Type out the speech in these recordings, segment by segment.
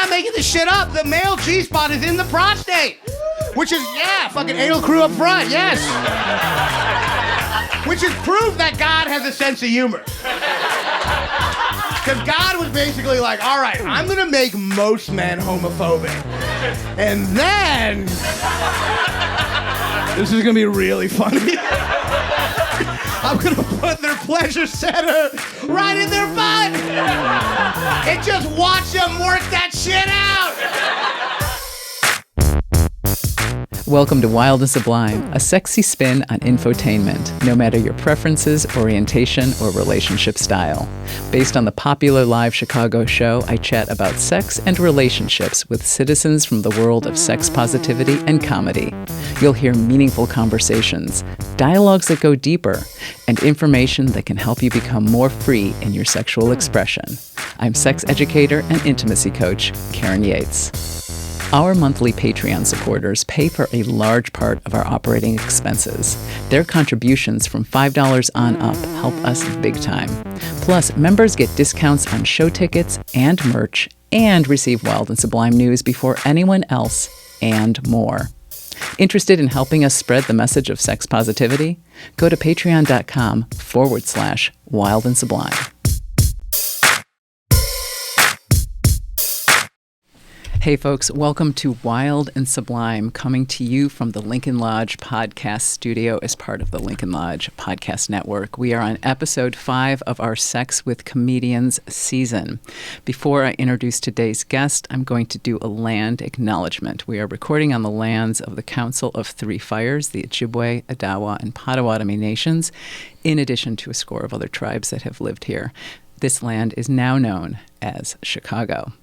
not making this shit up. The male G-spot is in the prostate. Which is, fucking anal crew up front, yes. Which is proof that God has a sense of humor. Because God was basically like, all right, I'm going to make most men homophobic. And then, this is going to be really funny. I'm going to put their pleasure center right in their butt. And just watch them work that shit out. Welcome to Wild and Sublime, a sexy spin on infotainment, no matter your preferences, orientation, or relationship style. Based on the popular live Chicago show, I chat about sex and relationships with citizens from the world of sex positivity and comedy. You'll hear meaningful conversations, dialogues that go deeper, and information that can help you become more free in your sexual expression. I'm sex educator and intimacy coach, Karen Yates. Our monthly Patreon supporters pay for a large part of our operating expenses. Their contributions from $5 on up help us big time. Plus, members get discounts on show tickets and merch and receive Wild and Sublime news before anyone else and more. Interested in helping us spread the message of sex positivity? Go to patreon.com/Wild and Sublime. Hey folks, welcome to Wild and Sublime, coming to you from the Lincoln Lodge podcast studio as part of the Lincoln Lodge podcast network. We are on episode 5 of our Sex with Comedians season. Before I introduce today's guest, I'm going to do a land acknowledgement. We are recording on the lands of the Council of Three Fires, the Ojibwe, Odawa, and Potawatomi nations, in addition to a score of other tribes that have lived here. This land is now known as Chicago.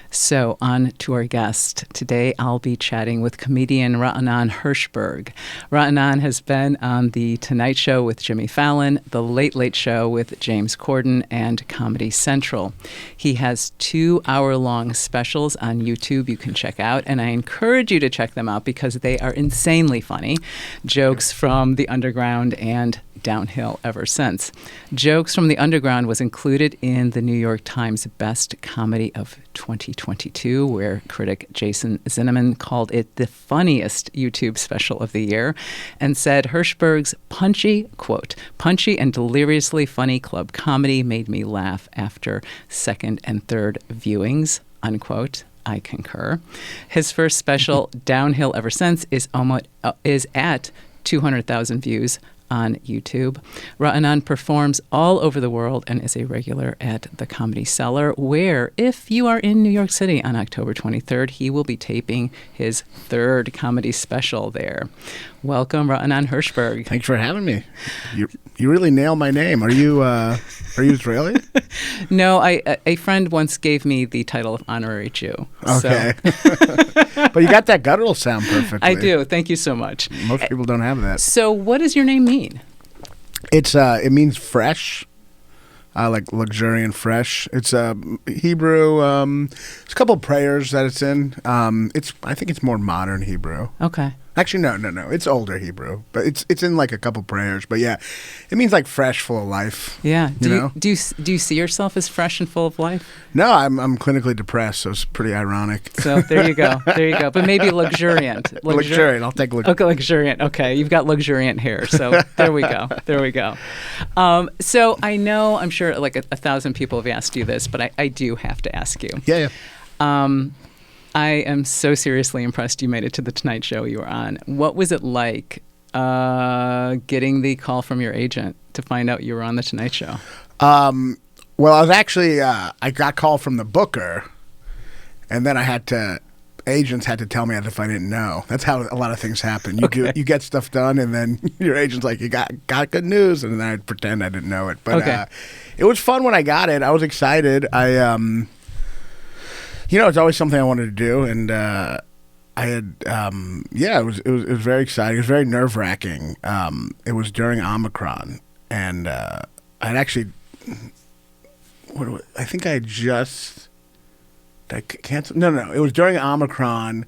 So on to our guest. Today I'll be chatting with comedian Raanan Hershberg. Raanan has been on The Tonight Show with Jimmy Fallon, The Late Late Show with James Corden, and Comedy Central. He has 2-hour-long specials on YouTube you can check out, and I encourage you to check them out because they are insanely funny. Jokes from the underground and downhill ever since. Jokes from the Underground was included in the New York Times Best Comedy of 2022, where critic Jason Zinnemann called it the funniest YouTube special of the year and said Hershberg's punchy and deliriously funny club comedy made me laugh after second and third viewings, unquote. I concur. His first special, Downhill Ever Since, is at 200,000 views on YouTube. Raanan performs all over the world and is a regular at the Comedy Cellar, where, if you are in New York City on October 23rd, he will be taping his third comedy special there. Welcome, Raanan Hershberg. Thanks for having me. You really nailed my name. Are you Israeli? No, a friend once gave me the title of honorary Jew. Okay. So. But you got that guttural sound perfectly. I do. Thank you so much. Most people don't have that. So what does your name mean? It means fresh, like luxuriant fresh. It's Hebrew. There's a couple of prayers that it's in. I think it's more modern Hebrew. Okay. Actually, no. It's older Hebrew, but it's in like a couple prayers. But yeah, it means like fresh, full of life. Yeah. Do you see yourself as fresh and full of life? No, I'm clinically depressed, so it's pretty ironic. So there you go. But maybe luxuriant. Luxuriant. I'll take luxuriant. Okay, luxuriant. Okay, you've got luxuriant hair. So there we go. So I'm sure like a 1,000 people have asked you this, but I do have to ask you. Yeah. I am so seriously impressed you made it to the Tonight Show you were on. What was it like getting the call from your agent to find out you were on the Tonight Show? Well, I was actually, I got called from the booker, and then agents had to tell me if I didn't know. That's how a lot of things happen. You get stuff done, and then your agent's like, you got good news, and then I'd pretend I didn't know it. But it was fun when I got it. I was excited. It's always something I wanted to do, and it was very exciting. It was very nerve-wracking. It was during Omicron, and I'd actually, I think I just, did I cancel? No, it was during Omicron.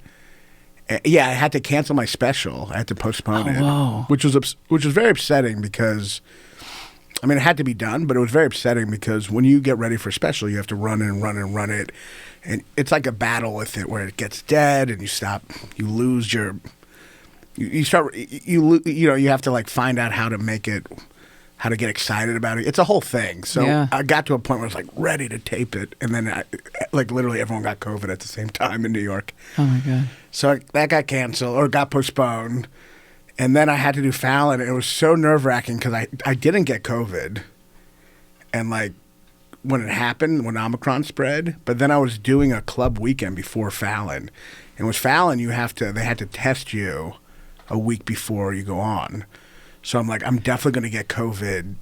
Yeah, I had to cancel my special. I had to postpone it, wow. which was very upsetting because I mean, it had to be done, but it was very upsetting because when you get ready for a special, you have to run it. And it's like a battle with it where it gets dead and you lose your, you have to like find out how to make it, how to get excited about it. It's a whole thing. So I got to a point where I was like ready to tape it. And then like literally everyone got COVID at the same time in New York. Oh my God. So that got canceled or got postponed. And then I had to do Fallon. And it was so nerve wracking because I didn't get COVID. And like when it happened, when Omicron spread, but then I was doing a club weekend before Fallon. And with Fallon, they had to test you a week before you go on. So I'm like, I'm definitely going to get COVID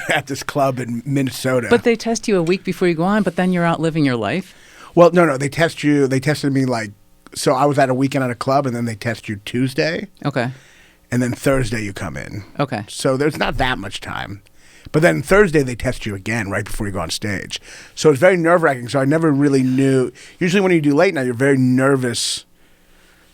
at this club in Minnesota. But they test you a week before you go on, but then you're out living your life? Well, no. They tested me like, so I was at a weekend at a club and then they test you Tuesday. Okay. And then Thursday you come in. Okay. So there's not that much time. But then Thursday they test you again right before you go on stage. So it's very nerve-wracking. So I never really knew. Usually when you do late night, you're very nervous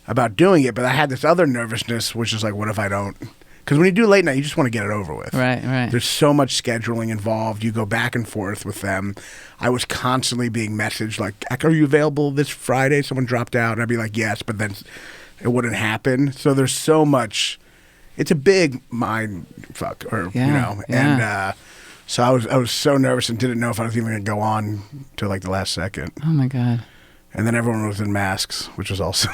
about doing it. But I had this other nervousness, which is like, what if I don't? Because when you do late night, you just want to get it over with. Right. There's so much scheduling involved. You go back and forth with them. I was constantly being messaged like, are you available this Friday? Someone dropped out. And I'd be like, yes, but then it wouldn't happen. So there's so much. It's a big mind fuck, And so I was so nervous and didn't know if I was even going to go on till like the last second. Oh my God. And then everyone was in masks, which was also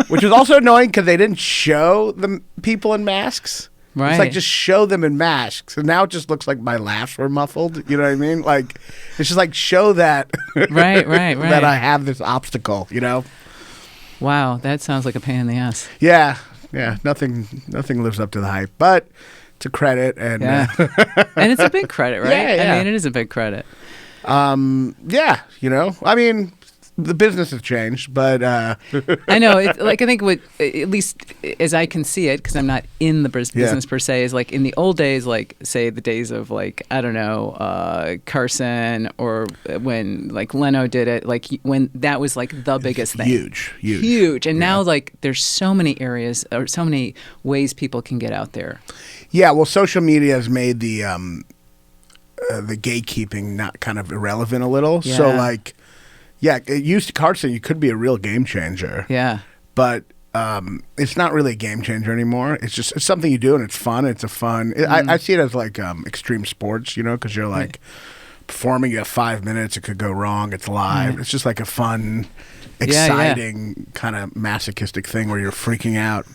which was also annoying because they didn't show the people in masks. Right. It's like just show them in masks. And now it just looks like my laughs were muffled. You know what I mean? Like it's just like show that right. that I have this obstacle, you know? Wow, that sounds like a pain in the ass. Yeah. Nothing lives up to the hype. But it's a credit and and it's a big credit, right? Yeah. I mean, it is a big credit. I mean, the business has changed, but I know. I think what, at least as I can see it, because I'm not in the business per se, is like in the old days, like say the days of like I don't know Carson or when like Leno did it, like when that was like the biggest thing, huge, and now like there's so many areas or so many ways people can get out there. Yeah, well, social media has made the gatekeeping not kind of irrelevant a little. Yeah. So like. Yeah, it used to Carson. You could be a real game changer. Yeah, but it's not really a game changer anymore. It's something you do and it's fun. It's a fun. I see it as like extreme sports, because you're like performing. You have 5 minutes. It could go wrong. It's live. Right. It's just like a fun, exciting kind of masochistic thing where you're freaking out.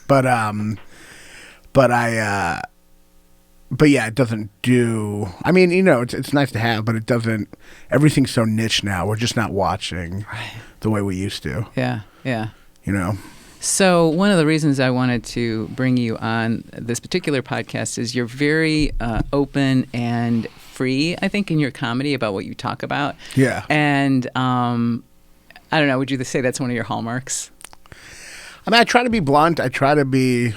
But yeah, it doesn't do. I mean, it's nice to have, but it doesn't. Everything's so niche now. We're just not watching the way we used to. Yeah. So one of the reasons I wanted to bring you on this particular podcast is you're very open and free, I think, in your comedy about what you talk about. Yeah. And I don't know. Would you say that's one of your hallmarks? I mean, I try to be blunt. I try to be.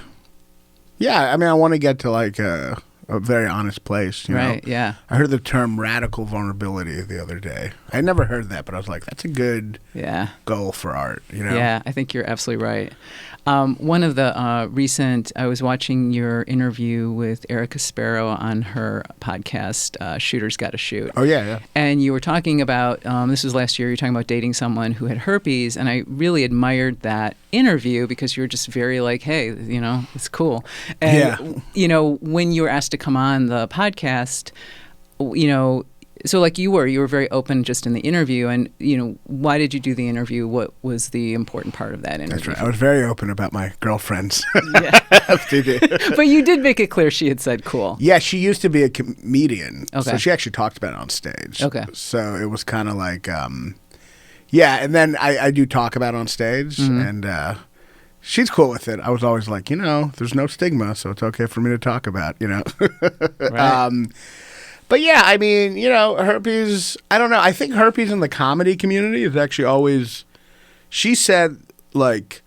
Yeah. I mean, I want to get to like a very honest place, Right, yeah. I heard the term radical vulnerability the other day. I never heard that, but I was like, that's a good goal for art, Yeah, I think you're absolutely right. One of the recent, I was watching your interview with Erica Sparrow on her podcast, Shooters Gotta Shoot. Oh, yeah. And you were talking about, this was last year, you were talking about dating someone who had herpes, and I really admired that interview because you were just very like, hey, it's cool. And, when you were asked to come on the podcast, so like you were very open just in the interview, and why did you do the interview? What was the important part of that interview? That's right. I was very open about my girlfriends. Yeah. But you did make it clear she had said cool. Yeah, she used to be a comedian. Okay. So she actually talked about it on stage. Okay. So it was kind of like, and then I do talk about it on stage, and she's cool with it. I was always like, there's no stigma, so it's okay for me to talk about, Right. But yeah, I mean, herpes, I don't know. I think herpes in the comedy community is actually always, she said, like,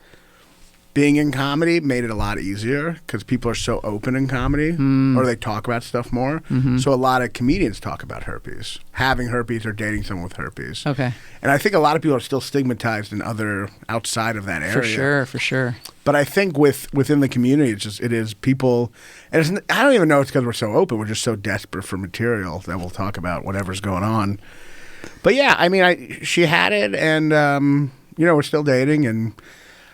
being in comedy made it a lot easier because people are so open in comedy or they talk about stuff more. Mm-hmm. So a lot of comedians talk about herpes, having herpes or dating someone with herpes. Okay. And I think a lot of people are still stigmatized in outside of that area. For sure. But I think within the community, it is people, and I don't even know it's because we're so open. We're just so desperate for material that we'll talk about whatever's going on. But yeah, I mean, she had it, and we're still dating, and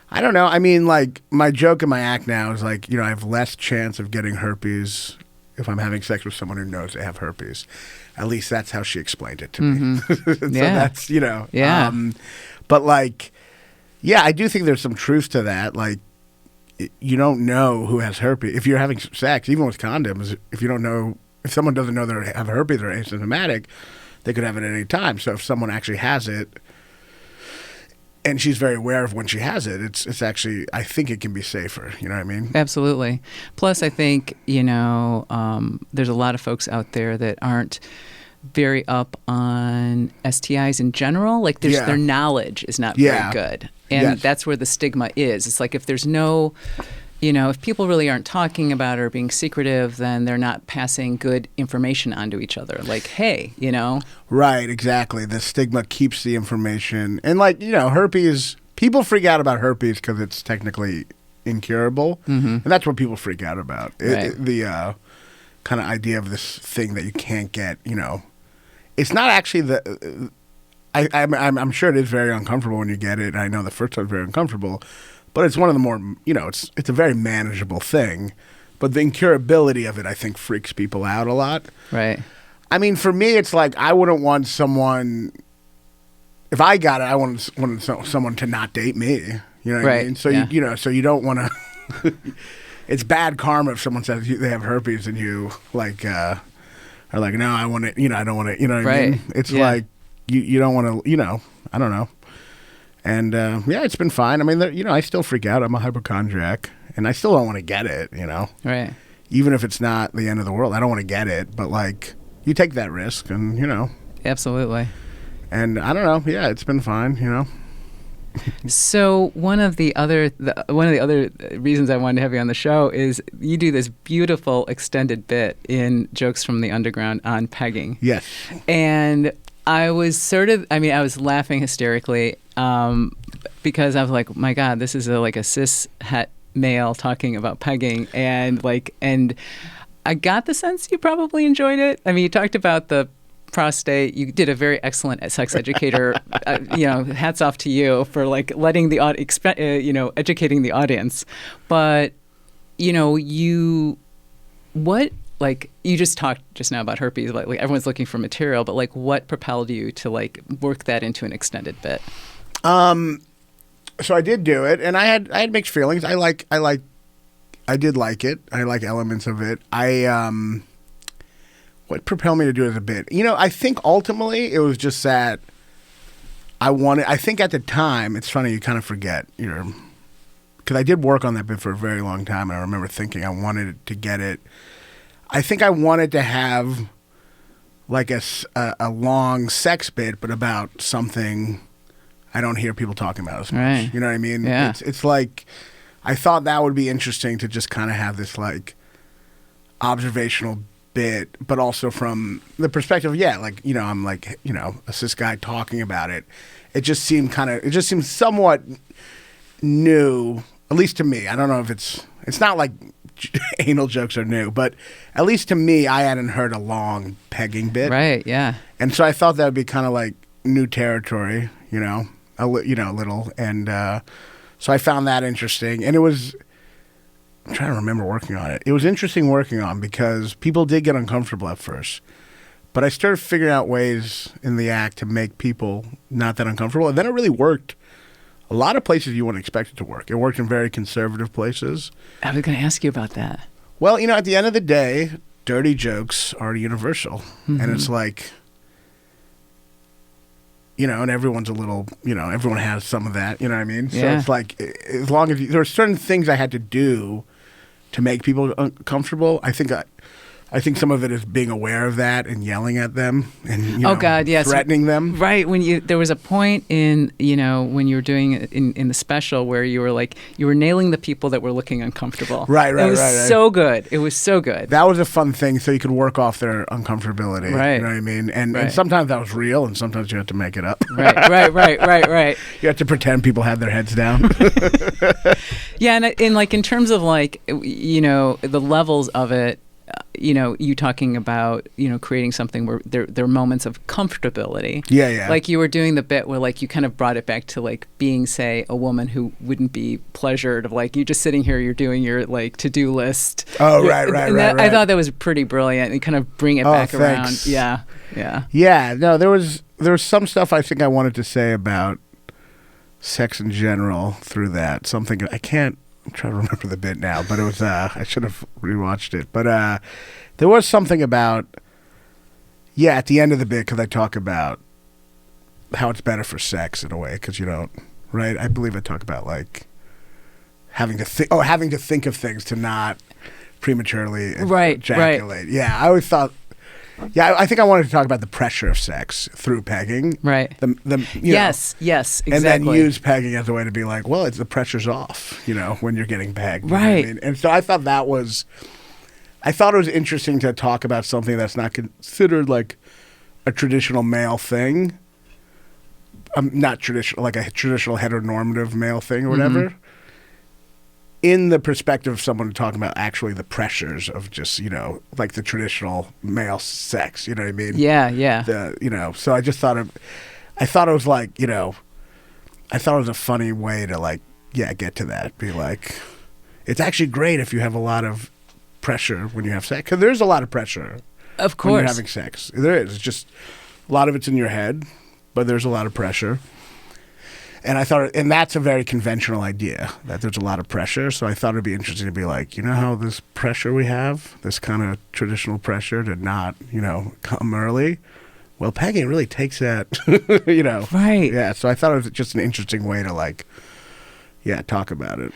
I don't know. I mean, like, my joke in my act now is like, I have less chance of getting herpes if I'm having sex with someone who knows they have herpes. At least that's how she explained it to me. So that's, Yeah. But like, yeah, I do think there's some truth to that. Like, you don't know who has herpes. If you're having sex, even with condoms, if someone doesn't know they have herpes or asymptomatic, they could have it at any time. So if someone actually has it, and she's very aware of when she has it, it's actually, I think it can be safer. You know what I mean? Absolutely. Plus, I think, there's a lot of folks out there that aren't very up on STIs in general. Like, their knowledge is not very good. And that's where the stigma is. It's like, if there's no, if people really aren't talking about it or being secretive, then they're not passing good information onto each other. Like, hey, Right, exactly. The stigma keeps the information. And like, herpes, people freak out about herpes because it's technically incurable. Mm-hmm. And that's what people freak out about. Right. The kind of idea of this thing that you can't get, it's not actually I'm sure it is very uncomfortable when you get it. I know the first time's very uncomfortable. But it's one of the more, it's a very manageable thing. But the incurability of it, I think, freaks people out a lot. Right. I mean, for me, it's like I wouldn't want someone, if I got it, I wanted someone to not date me. You know what I mean? So, so you don't want to, it's bad karma if someone says they have herpes and you like, are like, no, I want it, I don't want it, you know what I mean? It's like, you don't want to, I don't know. And, it's been fine. I mean, I still freak out. I'm a hypochondriac, and I still don't want to get it, Right. Even if it's not the end of the world. I don't want to get it, but, like, you take that risk, and, Absolutely. And I don't know. Yeah, it's been fine, So one of the other reasons I wanted to have you on the show is you do this beautiful extended bit in Jokes from the Underground on pegging. Yes. And I was I was laughing hysterically because I was like, my God, this is a cis het male talking about pegging, and I got the sense you probably enjoyed it. I mean, you talked about the prostate. You did a very excellent sex educator. Hats off to you for letting the educating the audience. But you just talked just now about herpes. Like everyone's looking for material, but what propelled you to work that into an extended bit? So I did do it, and I had mixed feelings. I did like it. I like elements of it. What propelled me to do it as a bit? I think ultimately it was just that I think at the time, it's funny, you kind of forget, because I did work on that bit for a very long time, and I remember thinking I wanted to get it. I think I wanted to have a long sex bit, but about something I don't hear people talking about as much. Right. You know what I mean? Yeah. It's like, I thought that would be interesting to just kind of have this observational bit, but also from the perspective, I'm a cis guy talking about it. It just seemed somewhat new, at least to me. I don't know if it's not like anal jokes are new, but at least to me, I hadn't heard a long pegging bit. Right, yeah. And so I thought that would be kind of new territory, a little. And so I found that interesting. And I'm trying to remember working on it. It was interesting working on because people did get uncomfortable at first. But I started figuring out ways in the act to make people not that uncomfortable. And then it really worked. A lot of places you wouldn't expect it to work. It worked in very conservative places. I was going to ask you about that. Well, at the end of the day, dirty jokes are universal. Mm-hmm. And it's and everyone's a little, everyone has some of that, you know what I mean? Yeah. So it's as long as there are certain things I had to do to make people comfortable. I think I think some of it is being aware of that and yelling at them and Oh God, yes. threatening them. Right. There was a point in, when you were doing it in the special where you were nailing the people that were looking uncomfortable. Right. It was so good. It was so good. That was a fun thing, so you could work off their uncomfortability. Right. You know what I mean? And Right. sometimes that was real, and sometimes you had to make it up. Right. You had to pretend people had their heads down. Yeah, and in terms of the levels of it, you talking about creating something where there are moments of comfortability. Yeah. Like you were doing the bit where you kind of brought it back to being, say, a woman who wouldn't be pleasured of you just sitting here, you're doing your to-do list. Oh, right. I thought that was pretty brilliant. And kind of bring it back thanks. around. Yeah. Yeah. No, there was some stuff I think I wanted to say about sex in general through that. Something I'm trying to remember the bit now, but it was I should have rewatched it. But there was something about at the end of the bit, because I talk about how it's better for sex in a way, because you don't, right? I believe I talk about having to think of things to not prematurely ejaculate. Right. Yeah, I always thought. Yeah, I think I wanted to talk about the pressure of sex through pegging. Right. Yes, exactly. And then use pegging as a way to be the pressure's off, when you're getting pegged. Right. You know what I mean? And so I thought it was interesting to talk about something that's not considered a traditional male thing. Not traditional, a traditional heteronormative male thing or whatever. Mm-hmm. In the perspective of someone talking about actually the pressures of just, the traditional male sex, you know what I mean? Yeah. So I just thought I thought it was I thought it was a funny way to get to that. Be it's actually great if you have a lot of pressure when you have sex. Because there's a lot of pressure. Of course. When you're having sex. There is. It's just a lot of it's in your head, but there's a lot of pressure. And I thought, and that's a very conventional idea, that there's a lot of pressure. So I thought it'd be interesting to be how this pressure we have, this kind of traditional pressure to not, come early. Well, pegging really takes that, Right. Yeah. So I thought it was just an interesting way to, talk about it.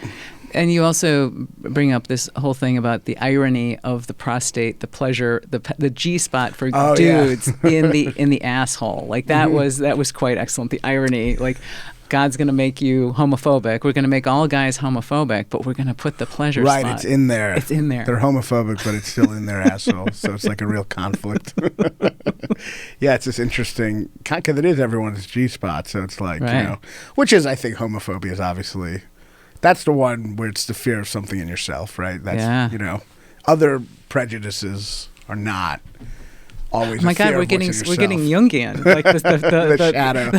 And you also bring up this whole thing about the irony of the prostate, the pleasure, the G spot for dudes in the asshole. That was quite excellent. The irony, God's going to make you homophobic. We're going to make all guys homophobic, but we're going to put the pleasure spot. Right, it's in there. It's in there. They're homophobic, but it's still in their asshole. So it's a real conflict. Yeah, it's this interesting, because it is everyone's G spot. So it's which is, I think, homophobia is obviously, that's the one where it's the fear of something in yourself, right? That's, other prejudices are not always. Oh my God, we're getting Jungian, the shadow,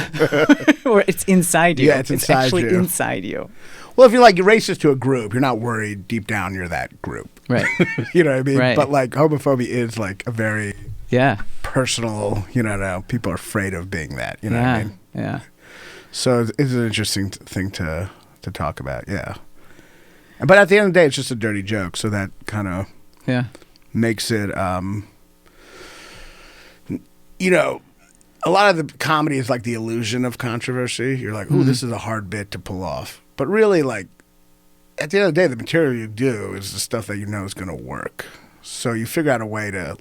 or it's inside you. Yeah, it's inside actually you. Inside you. Well, if you're racist to a group, you're not worried deep down you're that group, right? You know what I mean? Right. But homophobia is a very personal. People are afraid of being that. You know what I mean? Yeah. So it's an interesting thing to talk about. Yeah. But at the end of the day, it's just a dirty joke. So that kind of makes it. A lot of the comedy is the illusion of controversy. You're ooh, this is a hard bit to pull off. But really, at the end of the day, the material you do is the stuff that is going to work. So you figure out a way to,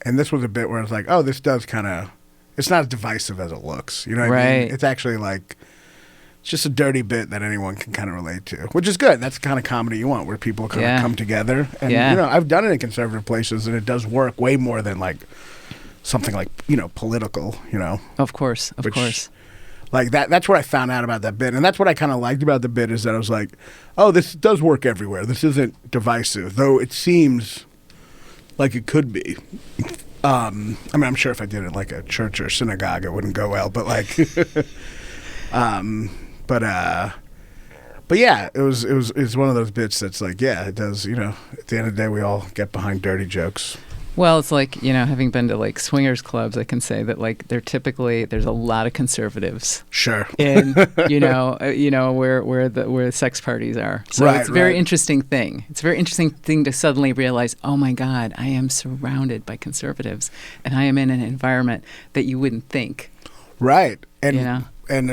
and this was a bit where it's oh, this does kind of, it's not as divisive as it looks. You know what I mean? It's actually it's just a dirty bit that anyone can kind of relate to, which is good. That's the kind of comedy you want, where people kind of come together. And, I've done it in conservative places, and it does work way more than, something political, Of course. That's what I found out about that bit. And that's what I kind of liked about the bit, is that I was oh, this does work everywhere. This isn't divisive, though it seems like it could be. I'm sure if I did it a church or synagogue, it wouldn't go well, but but yeah, it's one of those bits that's it does, at the end of the day, we all get behind dirty jokes. Well, it's having been to swingers clubs, I can say that there's a lot of conservatives. Sure. In where the sex parties are. So it's a very interesting thing. It's a very interesting thing to suddenly realize, oh my God, I am surrounded by conservatives, and I am in an environment that you wouldn't think. Right. And and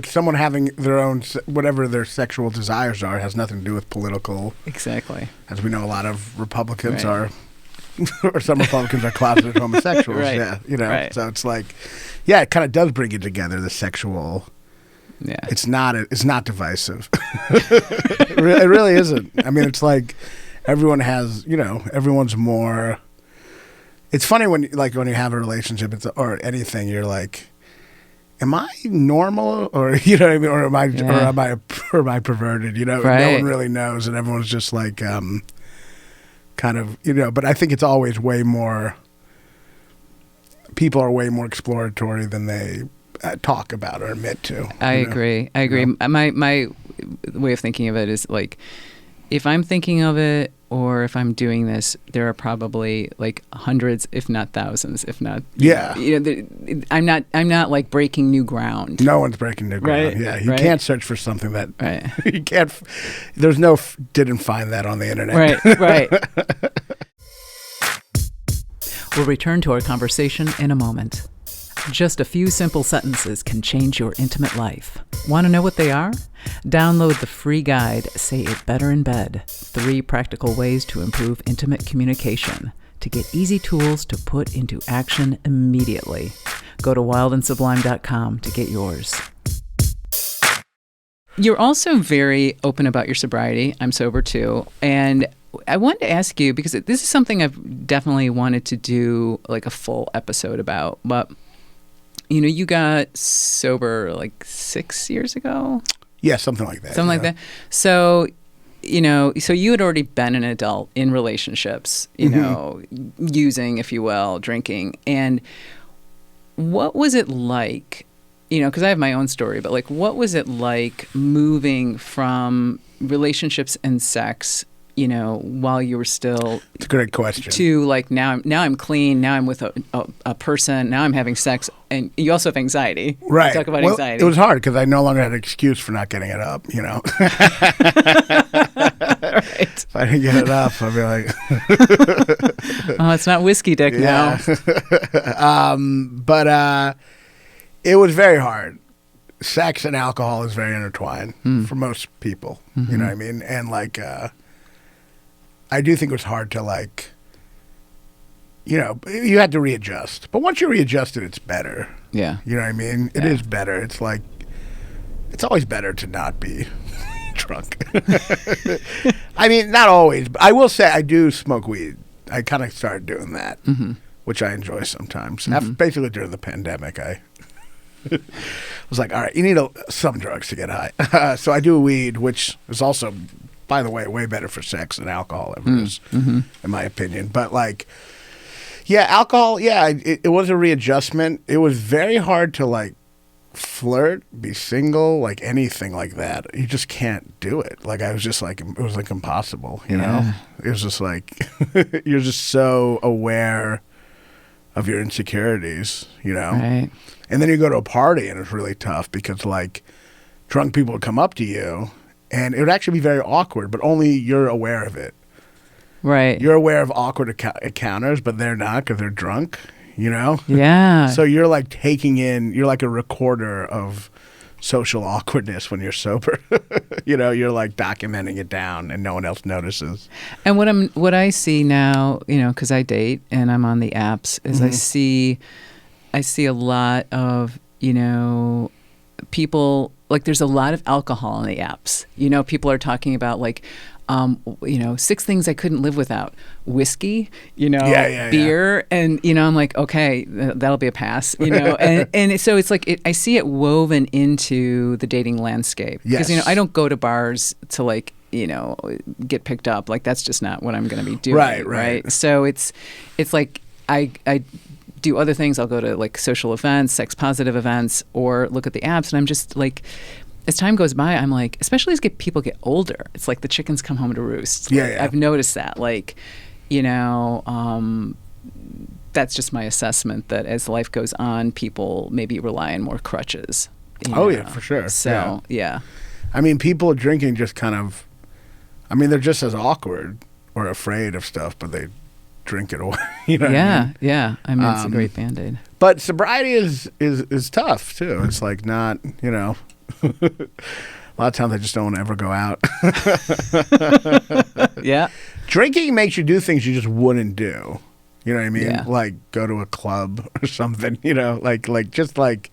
someone having their own whatever their sexual desires are has nothing to do with political. Exactly. As we know, a lot of Republicans are, or some Republicans are closeted homosexuals. Right. Yeah, Right. So it's like, yeah, it kind of does bring you together. The sexual. Yeah. It's not divisive. It really isn't. I mean, it's like everyone has, everyone's more. It's funny when you have a relationship or anything, you're like, am I normal or you know what I mean, or am I perverted? No one really knows, and everyone's just like kind of But I think it's always way more. People are way more exploratory than they talk about or admit to. I agree. My way of thinking of it is like, if I'm thinking of it or if I'm doing this, there are probably like hundreds, if not thousands, if not. Yeah. I'm not like breaking new ground. No one's breaking new ground. Right. Yeah. You can't search for something that Right. you can't. There's no didn't find that on the internet. Right. We'll return to our conversation in a moment. Just a few simple sentences can change your intimate life. Want to know what they are? Download the free guide, Say It Better in Bed, 3 practical ways to improve intimate communication, to get easy tools to put into action immediately. Go to wildandsublime.com to get yours. You're also very open about your sobriety. I'm sober too. And I wanted to ask you, because this is something I've definitely wanted to do like a full episode about, but you got sober like 6 years ago? Yeah, something like that. Something like that. So, so you had already been an adult in relationships, using, if you will, drinking. And what was it like, because I have my own story, but like, what was it like moving from relationships and sex, while you were still. It's a great question. To like now I'm clean. Now I'm with a person. Now I'm having sex, and you also have anxiety. Right. You talk about anxiety. It was hard because I no longer had an excuse for not getting it up. Right. If I didn't get it up, I'd be like, oh, it's not whiskey dick now. But it was very hard. Sex and alcohol is very intertwined for most people. Mm-hmm. You know what I mean? And like. I do think it was hard to you had to readjust. But once you're readjusted, it's better. Yeah. You know what I mean? It is better. It's like, it's always better to not be drunk. I mean, not always, but I will say I do smoke weed. I kind of started doing that, which I enjoy sometimes. Basically during the pandemic, I was like, all right, you need some drugs to get high. So I do weed, which is also, by the way, way better for sex than alcohol ever is, in my opinion. But alcohol, it was a readjustment. It was very hard to flirt, be single, anything like that. You just can't do it. I was just it was impossible, you know? It was just you're just so aware of your insecurities, Right. And then you go to a party and it's really tough because drunk people would come up to you. And it would actually be very awkward, but only you're aware of it. Right. You're aware of awkward encounters, but they're not because they're drunk, Yeah. So you're taking in, you're like a recorder of social awkwardness when you're sober. You're documenting it down and no one else notices. And what I see now, because I date and I'm on the apps, is I see a lot of, people. There's a lot of alcohol on the apps. People are talking about 6 things I couldn't live without. Whiskey, beer. And, I'm like, okay, that'll be a pass, and so it's I see it woven into the dating landscape. Yes. Because, I don't go to bars to get picked up. That's just not what I'm going to be doing. Right. So it's I do other things. I'll go to social events, sex positive events, or look at the apps, and I'm just as time goes by, I'm especially as people get older, it's the chickens come home to roost. I've noticed that. That's just my assessment, that as life goes on, people maybe rely on more crutches. Yeah, for sure. So, yeah. I mean, people drinking just they're just as awkward or afraid of stuff, but drink it away. You know what I Yeah, mean? yeah. I mean, it's a great Band-Aid. But sobriety is tough too. It's like not, you know. A lot of times I just don't want to ever go out. Yeah. Drinking makes you do things you just wouldn't do. You know what I mean? Yeah. Like go to a club or something, you know, like just like,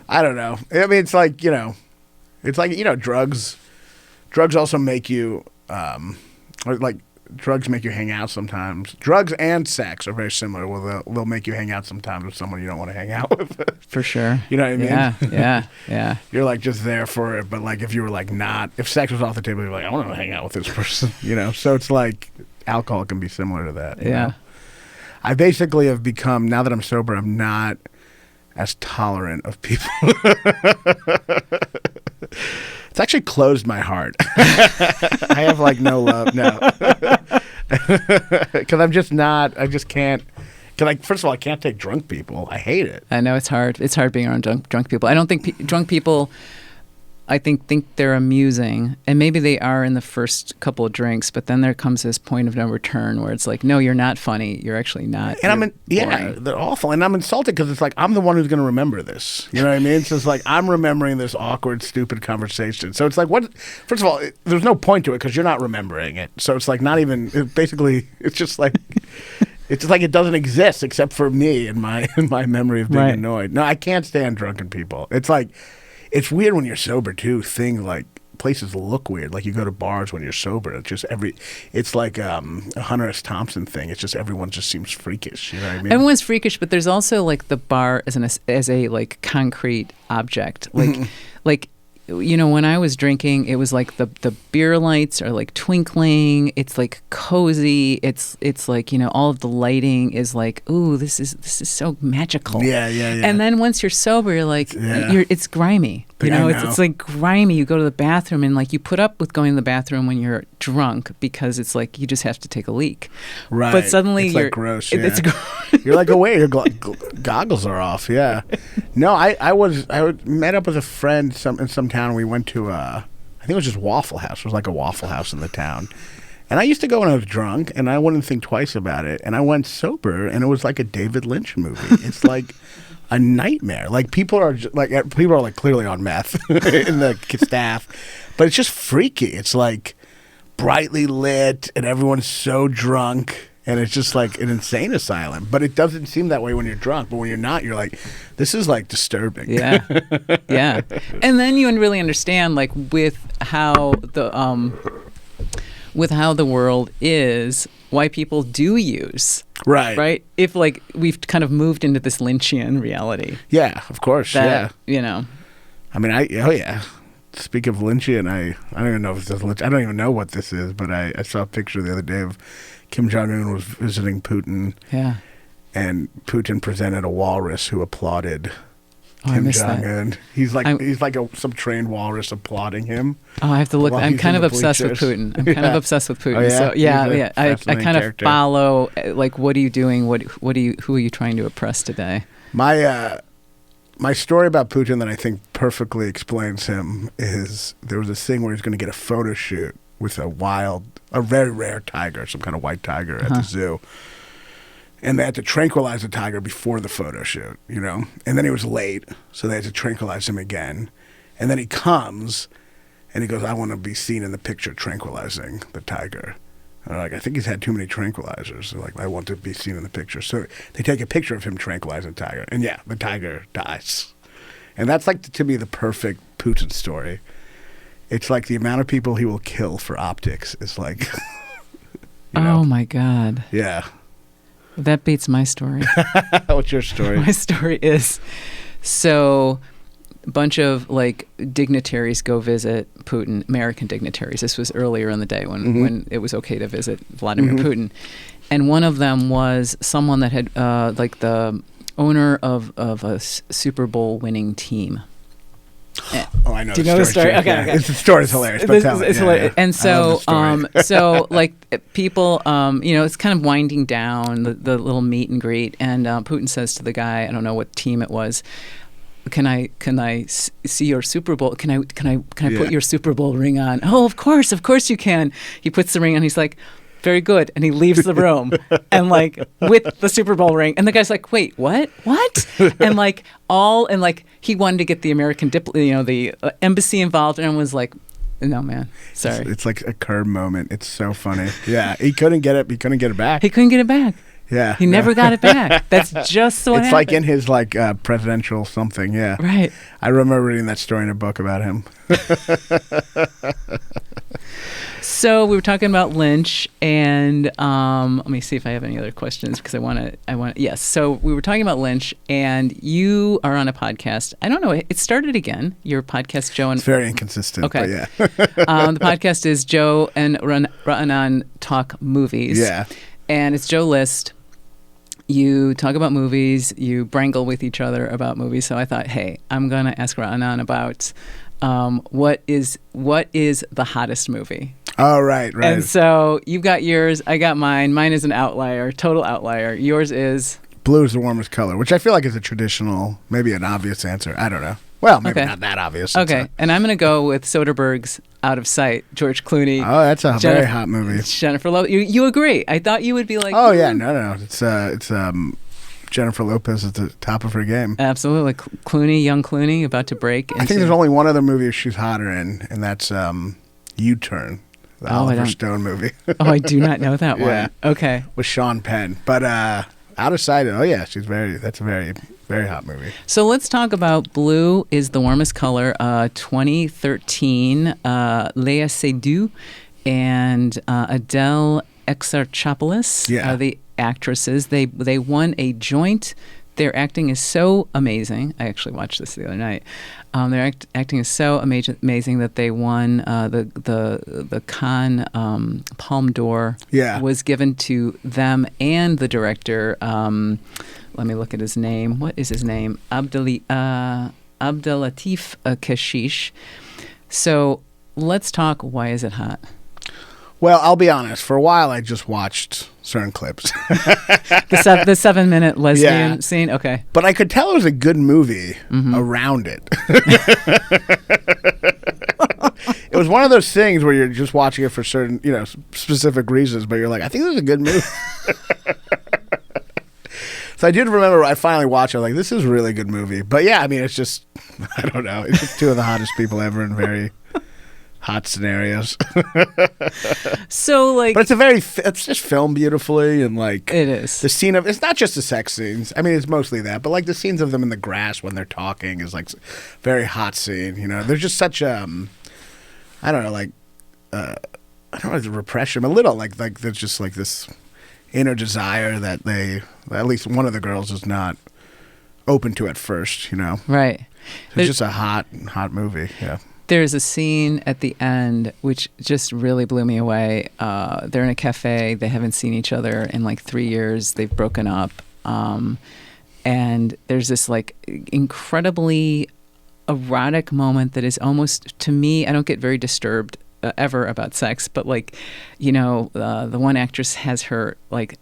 I don't know. I mean, it's like, you know, drugs also make you, like drugs make you hang out sometimes. Drugs and sex are very similar. Well, they'll make you hang out sometimes with someone you don't want to hang out with. For sure. You know what I mean? Yeah. You're like just there for it, but like if you were like not, if sex was off the table, you're like, I want to hang out with this person, you know? So it's like alcohol can be similar to that. You know? I basically have become, now that I'm sober, I'm not as tolerant of people. It's actually closed my heart. I have like no love, no. Because I'm just not, I just can't. Because like, first of all, I can't take drunk people. I hate it. I know it's hard. It's hard being around drunk people. I don't think drunk people, I think they're amusing, and maybe they are in the first couple of drinks, but then there comes this point of no return where it's like, no, you're not funny. You're actually not. And they're awful. And I'm insulted because it's like, I'm the one who's going to remember this. You know what I mean? So it's like, I'm remembering this awkward, stupid conversation. So it's like, what? First of all, there's no point to it because you're not remembering it. So it's like, not even, it's just like, it's just like it doesn't exist except for me and my memory of being annoyed. No, I can't stand drunken people. It's like, it's weird when you're sober too. Things like places look weird. Like you go to bars when you're sober. It's just it's like a Hunter S. Thompson thing. It's just everyone just seems freakish. You know what I mean? Everyone's freakish, but there's also like the bar as a like concrete object. Like you know, when I was drinking, it was like the beer lights are like twinkling. It's like cozy. It's like, you know, all of the lighting is like, ooh, this is so magical. Yeah. And then once you're sober, you're like, it's grimy. You know, it's like grimy. You go to the bathroom and like you put up with going to the bathroom when you're drunk because it's like you just have to take a leak. Right. But suddenly it's you're like gross. Yeah. It's you're like away. Your goggles are off. Yeah. No, I met up with a friend in some town. And we went to I think it was just Waffle House. It was like a Waffle House in the town. And I used to go when I was drunk, and I wouldn't think twice about it. And I went sober, and it was like a David Lynch movie. It's like a nightmare. Like people are like clearly on meth in the staff, but it's just freaky. It's like brightly lit, and everyone's so drunk. And it's just like an insane asylum. But it doesn't seem that way when you're drunk. But when you're not, you're like, this is like disturbing. Yeah. And then you really understand like with how the world is, why people do use. Right? If like we've kind of moved into this Lynchian reality. Yeah, of course. That, you know. I mean, Speak of Lynchian, I don't even know if this is Lynch. I don't even know what this is, but I saw a picture the other day of Kim Jong-un was visiting Putin. Yeah. And Putin presented a walrus who applauded Kim Jong-un. He's like some trained walrus applauding him. Oh, I have to look. I'm kind of obsessed with Putin. I'm kind of obsessed with Putin. Oh, yeah? So yeah. I kind of character. follow like what are you doing? Who are you trying to oppress today? My story about Putin that I think perfectly explains him is there was this thing where he's going to get a photo shoot with a very rare tiger, some kind of white tiger at the zoo. And they had to tranquilize the tiger before the photo shoot, you know? And then he was late, so they had to tranquilize him again. And then he comes, and he goes, I want to be seen in the picture tranquilizing the tiger. And they're like, I think he's had too many tranquilizers. They're like, I want to be seen in the picture. So they take a picture of him tranquilizing the tiger. And yeah, the tiger dies. And that's like, to me, the perfect Putin story. It's like the amount of people he will kill for optics is like, Oh my God. Yeah. That beats my story. What's your story? My story is, so a bunch of like dignitaries go visit Putin, American dignitaries. This was earlier in the day when it was okay to visit Vladimir Putin. And one of them was someone that had like the owner of a Super Bowl winning team. Oh, I know. Do you know the story? Okay. The story's hilarious, but tell it. Hilarious. And so, so like people, you know, it's kind of winding down the little meet and greet, and Putin says to the guy, I don't know what team it was, Can I see your Super Bowl? Can I put your Super Bowl ring on? Oh, of course you can. He puts the ring on. He's like, very good. And he leaves the room and like with the Super Bowl ring. And the guy's like, wait, what? And like he wanted to get the American the embassy involved, and was like, no, man, sorry. It's like a curb moment. It's so funny. Yeah, he couldn't get it. He couldn't get it back. He couldn't get it back. Yeah, he never got it back. That's just what it's happened. like in his presidential something. Yeah, right. I remember reading that story in a book about him. So we were talking about Lynch, and let me see if I have any other questions because I want to. Yes. So we were talking about Lynch, and you are on a podcast. I don't know. It started again. Your podcast, Joe and it's very inconsistent. Okay. But yeah. The podcast is Joe and Raanan Talk Movies. Yeah. And it's Joe List. You talk about movies. You wrangle with each other about movies. So I thought, hey, I'm gonna ask Raanan about what is the hottest movie. Oh, right. And so you've got yours, I got mine. Mine is an outlier, total outlier. Yours is? Blue is the warmest color, which I feel like is a traditional, maybe an obvious answer. I don't know. Well, maybe not that obvious. Okay. And I'm going to go with Soderbergh's Out of Sight, George Clooney. Oh, that's a very hot movie. Jennifer Lopez. You agree. I thought you would be like, oh, yeah. No. It's Jennifer Lopez at the top of her game. Absolutely. Clooney, young Clooney, about to break. I think there's only one other movie she's hotter in, and that's U-Turn. The Oliver Stone movie. Oh, I do not know that one. Yeah. Okay. With Sean Penn. But Out of Sight, oh yeah, that's a very, very hot movie. So let's talk about Blue is the Warmest Color, 2013, Léa Seydoux and Adele Exarchopoulos are the actresses. They won a joint. Their acting is so amazing. I actually watched this the other night. Their acting is so amazing that they won the Cannes Palme d'Or. Yeah. Was given to them and the director. Let me look at his name. What is his name? Abdelatif Kashish. So let's talk. Why is it hot? Well, I'll be honest. For a while, I just watched certain clips. The 7-minute lesbian scene? Okay. But I could tell it was a good movie around it. It was one of those things where you're just watching it for certain, specific reasons, but you're like, I think this is a good movie. So I did remember I finally watched it, like, this is a really good movie. But yeah, I mean, it's just, I don't know. It's just two of the hottest people ever in very hot scenarios. So like, but it's just filmed beautifully, and like it is the scene of, it's not just the sex scenes. I mean, it's mostly that, but like the scenes of them in the grass when they're talking is like very hot scene. There's just such I don't know, like I don't know, it's a repression, a little like there's just like this inner desire that at least one of the girls is not open to at first. Right. So it's just a hot movie. Yeah. There's a scene at the end which just really blew me away. They're in a cafe. They haven't seen each other in like 3 years. They've broken up. And there's this like incredibly erotic moment that is almost, to me, I don't get very disturbed ever about sex, but like, the one actress has her like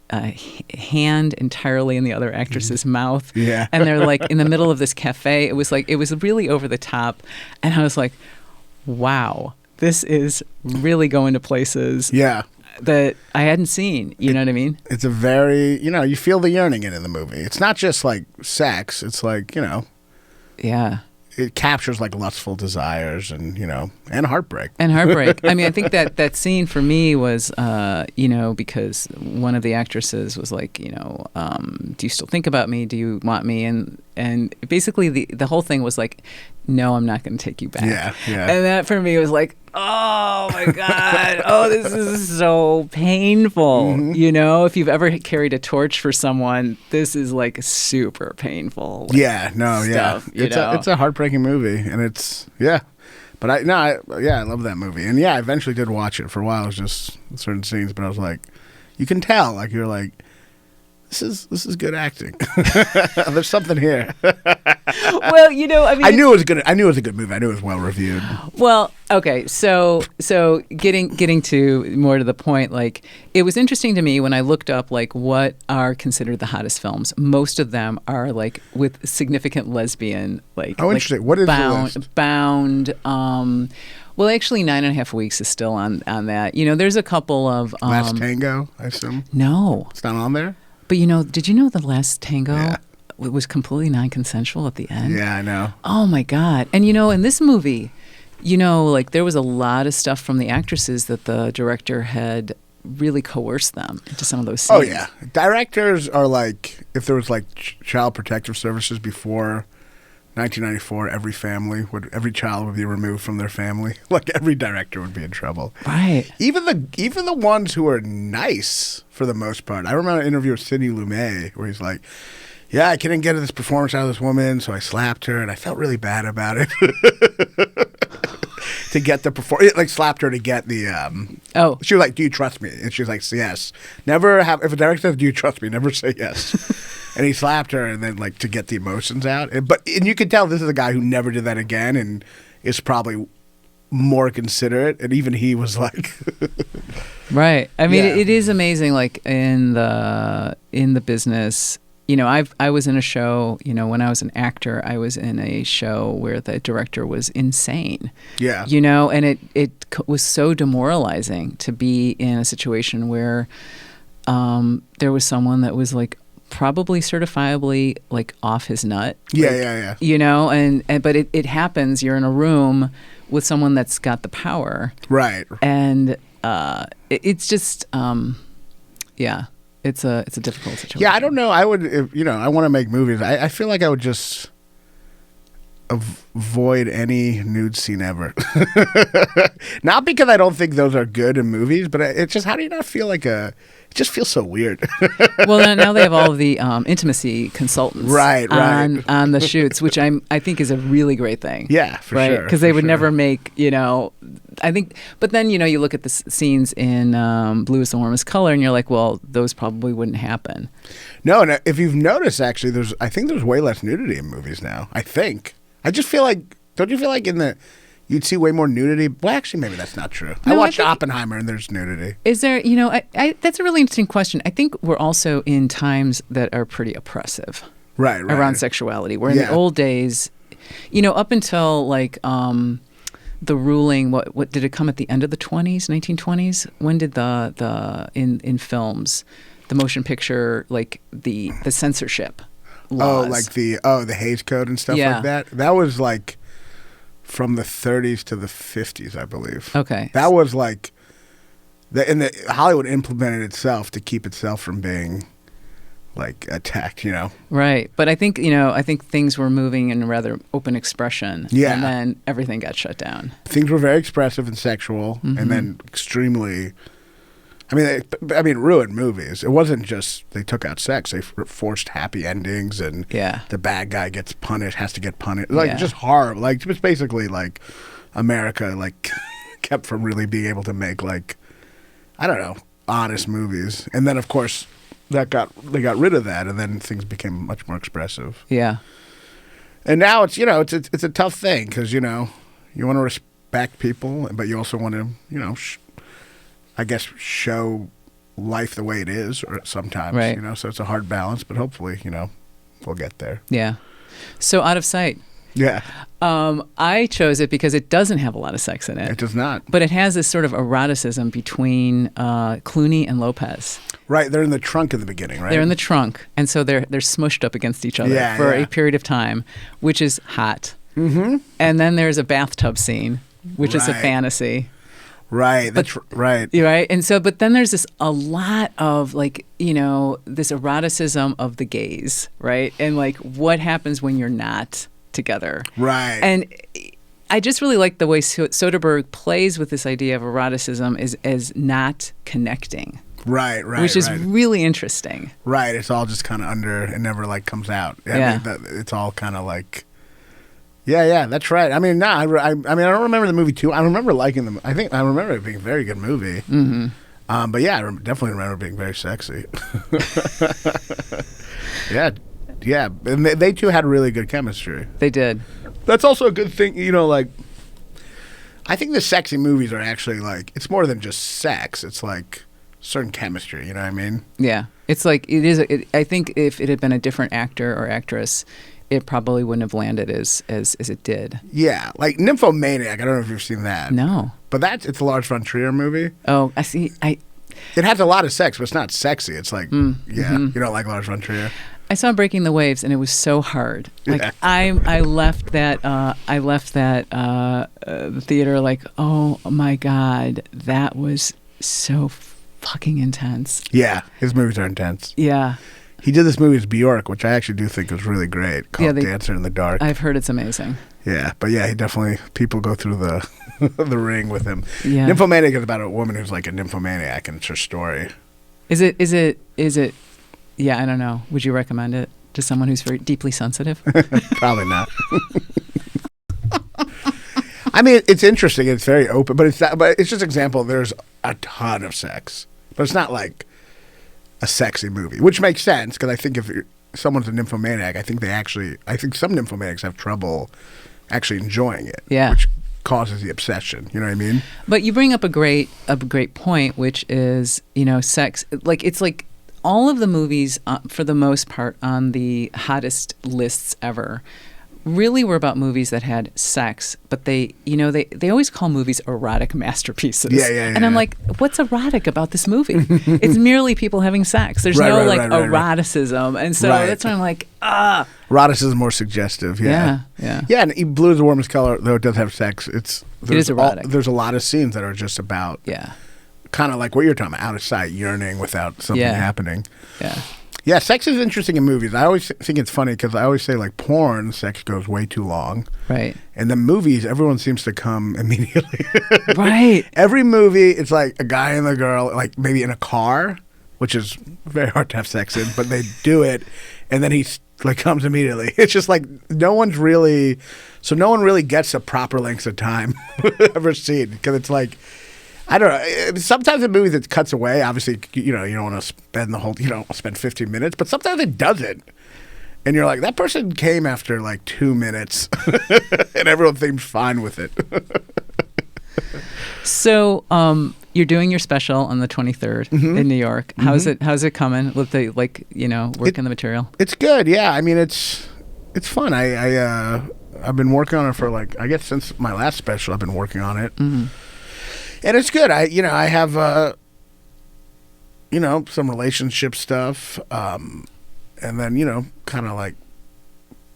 hand entirely in the other actress's mouth. Yeah. And they're like in the middle of this cafe. It was really over the top. And I was like, wow, this is really going to places that I hadn't seen. You know what I mean? It's a very, you feel the yearning in the movie. It's not just like sex. It's like, yeah. It captures like lustful desires and and heartbreak. I mean, I think that scene for me was, because one of the actresses was like, do you still think about me? Do you want me? And basically the whole thing was like, no, I'm not going to take you back. Yeah. And that for me was like, oh my God, oh, this is so painful. Mm-hmm. If you've ever carried a torch for someone, this is like super painful. Stuff, it's a heartbreaking movie, and it's But I love that movie, and I eventually did watch it. For a while, it was just certain scenes, but I was like, you can tell, like you're like, this is good acting. There's something here. Well, I mean, I knew it was good. I knew it was a good movie. I knew it was well reviewed. Well, okay, so getting to more to the point, like it was interesting to me when I looked up like what are considered the hottest films. Most of them are like with significant lesbian like. Oh, interesting. What is Bound? the list? Bound. Well, actually, 9.5 Weeks is still on that. There's a couple of Last Tango, I assume. No, It's not on there. but did you know the Last Tango? Yeah. It was completely non-consensual at the end. Yeah, I know. Oh my God. And in this movie, like there was a lot of stuff from the actresses that the director had really coerced them into some of those scenes. Oh yeah, directors are like, if there was like child protective services before 1994, every child would be removed from their family. Like every director would be in trouble. Right. Even the ones who are nice for the most part. I remember an interview with Sidney Lumet where he's like, "Yeah, I couldn't get this performance out of this woman, so I slapped her, and I felt really bad about it." To get the performance, like slapped her to get the. She was like, "Do you trust me?" And she was like, "Yes." Never have. If a director says, "Do you trust me?" Never say yes. And he slapped her, and then like to get the emotions out. And you could tell this is a guy who never did that again, and is probably more considerate. And even he was like, right. I mean, Yeah. it is amazing. Like in the business. I was in a show, when I was an actor, I was in a show where the director was insane. Yeah. And it was so demoralizing to be in a situation where there was someone that was like probably certifiably like off his nut. Yeah. But it happens. You're in a room with someone that's got the power. Right. And it's just, yeah. It's a difficult situation. Yeah, I don't know. I would, I want to make movies. I feel like I would just avoid any nude scene ever. Not because I don't think those are good in movies, but it's just, how do you not feel like it just feels so weird. Well, now they have all of the intimacy consultants Right. on the shoots, which I think is a really great thing. Yeah, for right? sure. Because they would sure. never make, I think, but then, you look at the scenes in Blue is the Warmest Color and you're like, well, those probably wouldn't happen. No, if you've noticed, actually, I think there's way less nudity in movies now. I think. I just feel like, don't you feel like you'd see way more nudity? Well, actually, maybe that's not true. No, I watched I think, Oppenheimer and there's nudity. Is there, that's a really interesting question. I think we're also in times that are pretty oppressive. Right. Around sexuality. Where in the old days, up until like the ruling, what did it come at the end of the 1920s? When did in films, the motion picture, like the censorship laws? Oh, like the Hays Code and stuff like that? That was like from the 30s to the 50s, I believe. Okay. That was like, Hollywood implemented itself to keep itself from being like attacked, Right. But I think, things were moving in rather open expression. Yeah. And then everything got shut down. Things were very expressive and sexual, and then extremely. I mean, ruined movies. It wasn't just they took out sex; they forced happy endings, and the bad guy gets punished, has to get punished. Like just horrible. Like just basically like America like kept from really being able to make like, I don't know, honest movies. And then of course they got rid of that, and then things became much more expressive. Yeah. And now it's it's a tough thing because you want to respect people, but you also want to I guess show life the way it is, or sometimes, right. So it's a hard balance, but hopefully, we'll get there. Yeah. So Out of Sight. Yeah. I chose it because it doesn't have a lot of sex in it. It does not. But it has this sort of eroticism between Clooney and Lopez. Right. They're in the trunk in the beginning, right? They're in the trunk, and so they're smushed up against each other for a period of time, which is hot. Mm-hmm. And then there's a bathtub scene, which is a fantasy. Right. That's right. Right. And so, but then there's a lot of like, this eroticism of the gaze, right? And like what happens when you're not together. Right. And I just really like the way Soderbergh plays with this idea of eroticism as not connecting. Right. Which is really interesting. Right. It's all just kind of under, it never like comes out. I mean, it's all kind of like, yeah, that's right. I mean, I don't remember the movie too. I remember liking them. I remember it being a very good movie. Mm-hmm. But yeah, I definitely remember it being very sexy. Yeah. Yeah, and they two had really good chemistry. They did. That's also a good thing, like. I think the sexy movies are actually like it's more than just sex. It's like certain chemistry. You know what I mean? Yeah, it's like it is. I think if it had been a different actor or actress, it probably wouldn't have landed as it did. Yeah, like Nymphomaniac. I don't know if you've seen that. No. But it's a Lars von Trier movie. Oh, I see. It has a lot of sex, but it's not sexy. It's like, you don't like Lars von Trier. I saw Breaking the Waves, and it was so hard. Like Yeah. I left that the theater like, oh my God, that was so fucking intense. Yeah, his movies are intense. Yeah. He did this movie as Bjork, which I actually do think was really great, called Dancer in the Dark. I've heard it's amazing. Yeah, but yeah, he definitely, people go through the the ring with him. Yeah. Nymphomaniac is about a woman who's like a nymphomaniac, and it's her story. Is it? Yeah, I don't know. Would you recommend it to someone who's very deeply sensitive? Probably not. I mean, it's interesting. It's very open, but it's just an example. There's a ton of sex, but it's not like a sexy movie, which makes sense because I think if someone's a nymphomaniac, I think some nymphomaniacs have trouble actually enjoying it. Yeah. Which causes the obsession. You know what I mean? But you bring up a great point, which is sex. Like it's like all of the movies, for the most part, on the hottest lists ever, really were about movies that had sex, but they always call movies erotic masterpieces. Yeah. And I'm like, what's erotic about this movie? It's merely people having sex. There's no eroticism. And so that's why I'm like, Eroticism is more suggestive. Yeah. Yeah, and Blue is the Warmest Color, though it does have sex. It is erotic. There's a lot of scenes that are just about kind of like what you're talking about, out of sight, yearning without something happening. Yeah. Yeah, sex is interesting in movies. I always think it's funny because I always say like porn, sex goes way too long. Right. And the movies, everyone seems to come immediately. Right. Every movie, it's like a guy and a girl, like maybe in a car, which is very hard to have sex in, but they do it, and then he like comes immediately. It's just like no one really gets the proper lengths of time ever seen because it's like. I don't know. Sometimes in movies it cuts away. Obviously, you don't want to spend spend 15 minutes, but sometimes it doesn't. And you're like, that person came after like 2 minutes, and everyone seems fine with it. So, you're doing your special on the 23rd in New York. How's it coming with the working the material? It's good. Yeah. I mean, it's fun. I've been working on it for I guess since my last special. I've been working on it. Mm-hmm. And it's good. I have some relationship stuff, and then kind of like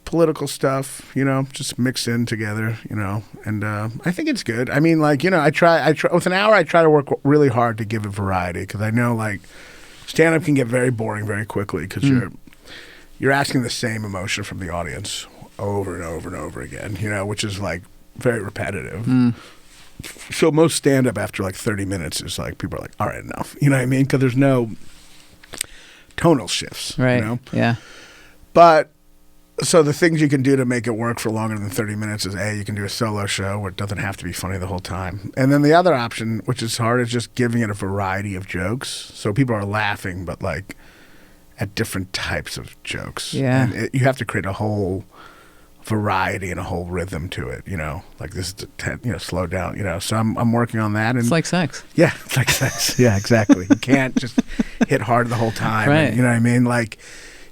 political stuff, just mixed in together, and I think it's good. I mean, I try with an hour. I try to work really hard to give it variety because I know stand up can get very boring very quickly because you're asking the same emotion from the audience over and over and over again, which is very repetitive. So most stand-up after 30 minutes is people are like, all right, enough. You know what I mean? Because there's no tonal shifts. Right. Yeah. But so the things you can do to make it work for longer than 30 minutes is you can do a solo show where it doesn't have to be funny the whole time. And then the other option, which is hard, is just giving it a variety of jokes. So people are laughing, but at different types of jokes. Yeah. And you have to create a whole variety and a whole rhythm to it, this is slow down, so I'm working on that. And it's like sex. Yeah, it's like sex. Yeah, exactly. You can't just hit hard the whole time. Right. And, you know what I mean?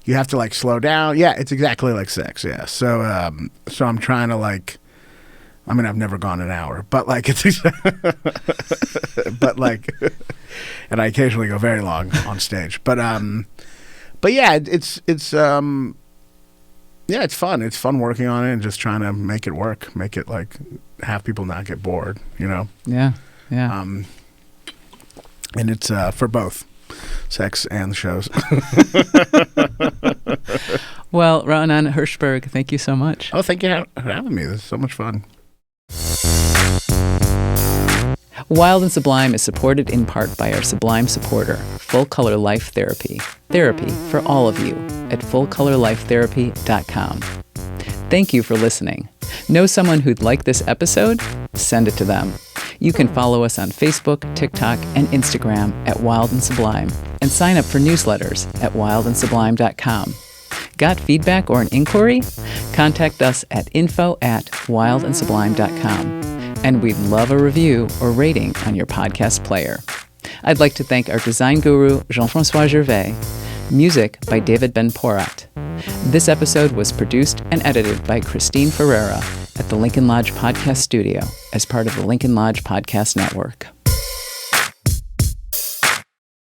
You have to slow down. Yeah, it's exactly like sex. Yeah. So I'm trying to I've never gone an hour, but it's and I occasionally go very long on stage, but yeah, yeah, it's fun. It's fun working on it and just trying to make it work, make it have people not get bored, Yeah. Yeah. And it's for both sex and shows. Well, Raanan Hershberg, thank you so much. Oh, thank you for having me. This is so much fun. Wild and Sublime is supported in part by our Sublime supporter, Full Color Life Therapy. Therapy for all of you at fullcolorlifetherapy.com. Thank you for listening. Know someone who'd like this episode? Send it to them. You can follow us on Facebook, TikTok, and Instagram at Wild and Sublime, and sign up for newsletters at wildandsublime.com. Got feedback or an inquiry? Contact us at info@wildandsublime.com. And we'd love a review or rating on your podcast player. I'd like to thank our design guru, Jean-François Gervais. Music by David Ben-Porat. This episode was produced and edited by Christine Ferreira at the Lincoln Lodge Podcast Studio as part of the Lincoln Lodge Podcast Network.